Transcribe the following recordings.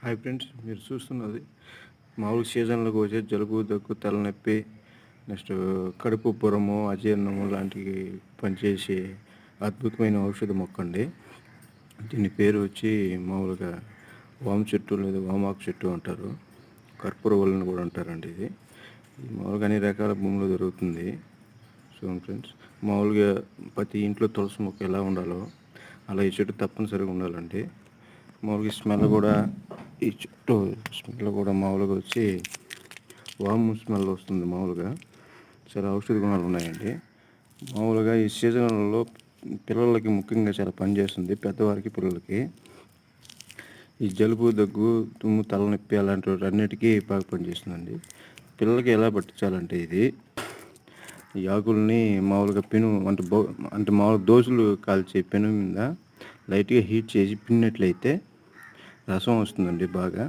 Hi friends, మీరు చూస్తున్నది మామూలు సీజన్లోకి వచ్చే జలుబు, దగ్గు, తలనొప్పి, నెక్స్ట్ కడుపు పురము, అజీర్ణము లాంటివి పనిచేసే అద్భుతమైన ఔషధ మొక్క అండి. దీని పేరు వచ్చి మామూలుగా వామ చెట్టు లేదా వామాకు చెట్టు అంటారు. కర్పూర వల్లని కూడా అంటారండి. ఇది మామూలుగా అన్ని రకాల భూమిలో దొరుకుతుంది. చూడండి ఫ్రెండ్స్, మామూలుగా ప్రతి ఇంట్లో తులసి మొక్క ఎలా ఉండాలో అలా ఈ చెట్టు తప్పనిసరిగా ఉండాలండి. మామూలుగా స్మెల్ కూడా ఈ చుట్టూ స్మెల్ కూడా మామూలుగా వచ్చి వాము స్మెల్ వస్తుంది. మామూలుగా చాలా ఔషధ గుణాలు ఉన్నాయండి. మామూలుగా ఈ సీజన్లలో పిల్లలకి ముఖ్యంగా చాలా పనిచేస్తుంది. పెద్దవారికి, పిల్లలకి ఈ జలుబు, దగ్గు, తుమ్ము, తలనొప్పి అలాంటి అన్నిటికీ బాగా పనిచేస్తుందండి. పిల్లలకి ఎలా పట్టించాలంటే ఈ ఆకుల్ని మామూలుగా పెను అంటే మామూలుగా దోశలు కాల్చే పెను మీద లైట్గా హీట్ చేసి పిన్నట్లయితే రసం వస్తుందండి బాగా.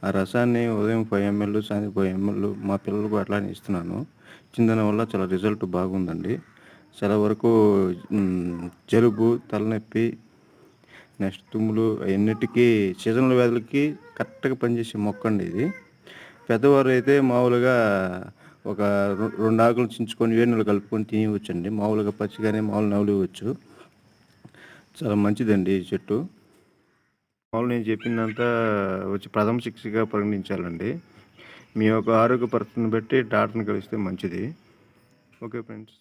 ఆ రసాన్ని ఉదయం 5 ml, సాయంత్రం 5 ml మా పిల్లలకు అట్లానే ఇస్తున్నాను. ఇచ్చిన దానివల్ల చాలా రిజల్ట్ బాగుందండి. చాలా వరకు జలుబు, తలనొప్పి, నెక్స్ట్ తుమ్ములు అన్నిటికీ సీజనల్ వ్యాధులకి కరెక్ట్గా పనిచేసే మొక్క అండి ఇది. పెద్దవారు అయితే మామూలుగా ఒక 2 ఆకులు చించుకొని వేడి నీళ్ళు కలుపుకొని తినవచ్చండి. మామూలుగా పచ్చిగానే మామూలు నవలివచ్చు. చాలా మంచిదండి ఈ చెట్టు. మామూలు నేను చెప్పిందంతా వచ్చి ప్రథమ శిక్షగా పరిగణించాలండి. మీ యొక్క ఆరోగ్య పరిస్థితిని బట్టి డాక్టర్ని కలిస్తే మంచిది. Okay friends.